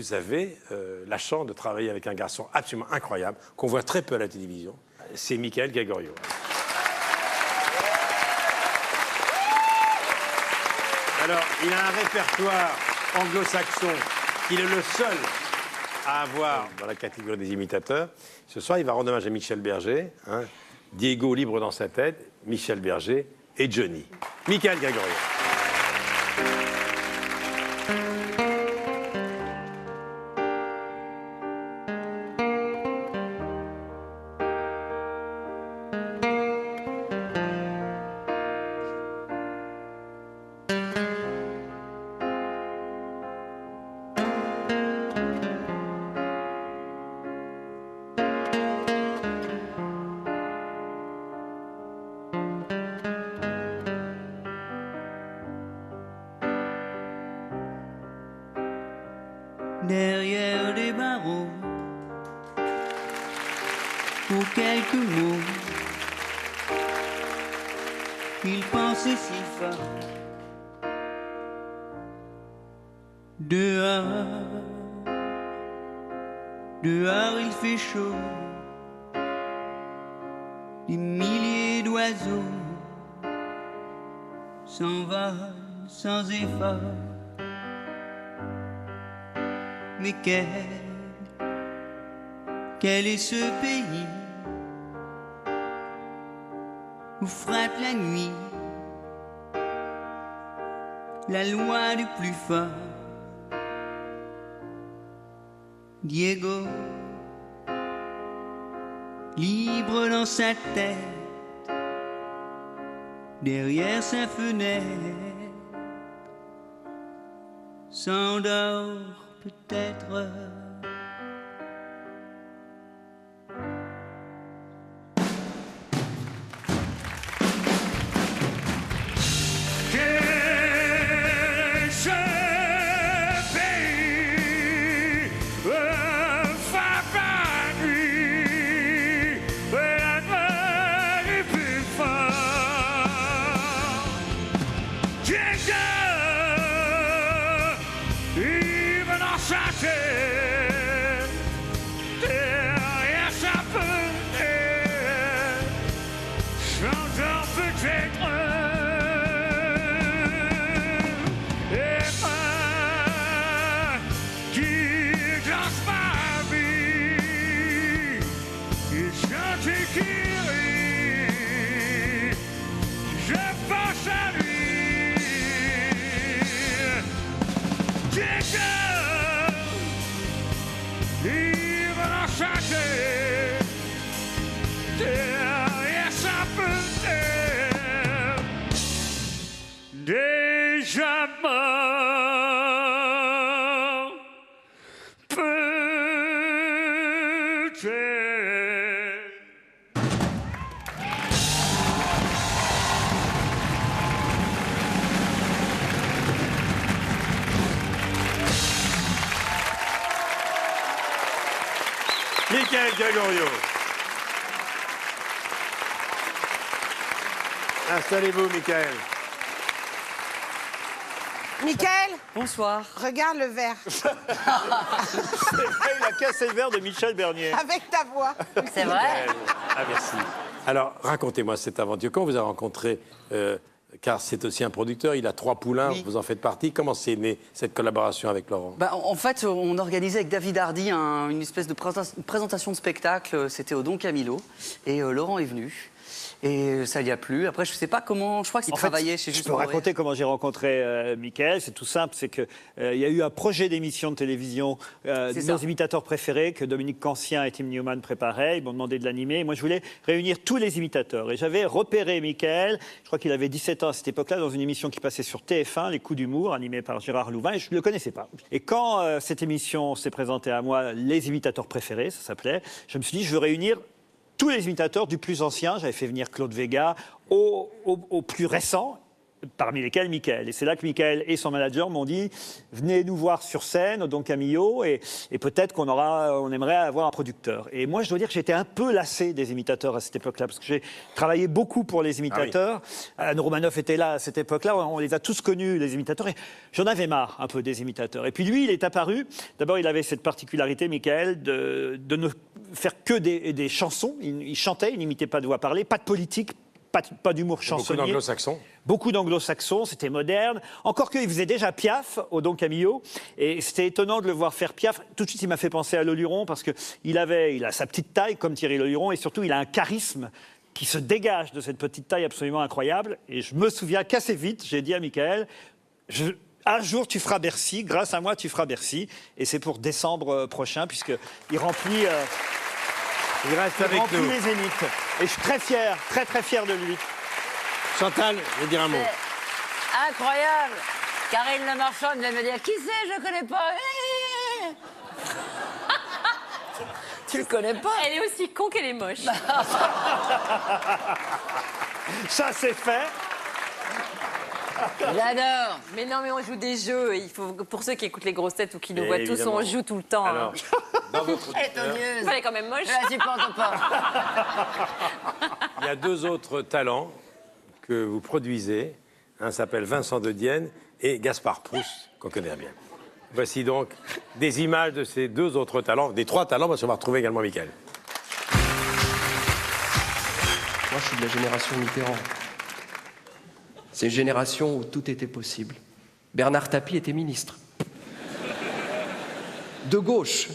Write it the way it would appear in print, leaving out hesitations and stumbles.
Vous avez la chance de travailler avec un garçon absolument incroyable, qu'on voit très peu à la télévision. C'est Michael Gregorio. Alors, il a un répertoire anglo-saxon. Il est le seul à avoir dans la catégorie des imitateurs. Ce soir, il va rendre hommage à Michel Berger. Hein. Diego libre dans sa tête, Michel Berger et Johnny. Michael Gregorio. Derrière les barreaux, pour quelques mots, il pensait si fort. Dehors, dehors il fait chaud, des milliers d'oiseaux s'envolent sans effort. Mais quel est ce pays où frappe la nuit la loi du plus fort? Diego, libre dans sa tête, derrière sa fenêtre, s'endort peut-être. Déjà mort, peut-être. Michael Gregorio. Installez-vous, Michael. Michael, Bonsoir. regarde le verre C'est vrai, il a cassé le verre de Michel Bernier. avec ta voix. C'est vrai? Ah, merci. Alors, racontez-moi cette aventure. Quand vous avez rencontré, car c'est aussi un producteur, il a 3 poulains, Oui. vous en faites partie. Comment c'est né, cette collaboration avec Laurent? En fait, on organisait avec David Hardy une espèce de présentation de spectacle. C'était au Don Camillo. Et Laurent est venu. Et ça lui a plu. Après, je ne sais pas comment... Je crois qu'il travaillait chez Je Juste peux pour raconter Rire. comment j'ai rencontré Michael. C'est tout simple, c'est qu'il y a eu un projet d'émission de télévision de C'est ça. nos imitateurs préférés que Dominique Cancien et Tim Newman préparaient. Ils m'ont demandé de l'animer. Moi, je voulais réunir tous les imitateurs. Et j'avais repéré Michael, je crois qu'il avait 17 ans à cette époque-là, dans une émission qui passait sur TF1, Les Coups d'humour, animée par Gérard Louvain, et je ne le connaissais pas. Et quand cette émission s'est présentée à moi, Les imitateurs préférés, ça s'appelait, je me suis dit, je veux réunir tous les imitateurs du plus ancien. J'avais fait venir Claude Véga au plus récent. parmi lesquels Michael. Et c'est là que Michael et son manager m'ont dit « Venez nous voir sur scène au Don Camillo et peut-être on aimerait avoir un producteur. » Et moi, je dois dire que j'étais un peu lassé des imitateurs à cette époque-là, parce que j'ai travaillé beaucoup pour les imitateurs. Anne Romanoff était là à cette époque-là, on les a tous connus, les imitateurs, et j'en avais marre un peu des imitateurs. Et puis lui, il est apparu, d'abord il avait cette particularité, Michael, de ne faire que des chansons. Il chantait, il n'imitait pas de voix parlée, pas de politique, pas d'humour chansonnier. Beaucoup d'anglo-saxons. Beaucoup d'anglo-saxons, c'était moderne. Encore qu'il faisait déjà Piaf au Don Camillo. Et c'était étonnant de le voir faire Piaf. Tout de suite, il m'a fait penser à Leluron parce qu'il a sa petite taille comme Thierry Leluron et surtout, il a un charisme qui se dégage de cette petite taille absolument incroyable. Et je me souviens qu'assez vite, j'ai dit à Michael, un jour, tu feras Bercy. Grâce à moi, tu feras Bercy. Et c'est pour décembre prochain, puisqu'il remplit... Il reste avec nous. les Zéniths. Et je suis très fier, très très fier de lui. Chantal, je vais dire un mot. Incroyable. Karine Le Marchand vient me dire, qui c'est, je connais pas. Tu le connais pas? Elle est aussi con qu'elle est moche. Ça, c'est fait. J'adore. Mais non, mais on joue des jeux. Il faut, pour ceux qui écoutent les grosses têtes ou qui nous Et voient tous, évidemment. on joue tout le temps. Alors, dans votre Elle est odieuse. Elle est quand même moche. Je la supporte pas. il y a deux autres talents que vous produisez. Un s'appelle Vincent de Dienne et Gaspard Proust, qu'on connaît bien. Voici donc des images de ces deux autres talents, des trois talents, parce qu'on va retrouver également Michael. Moi, je suis de la génération Mitterrand. C'est une génération où tout était possible. Bernard Tapie était ministre. De gauche.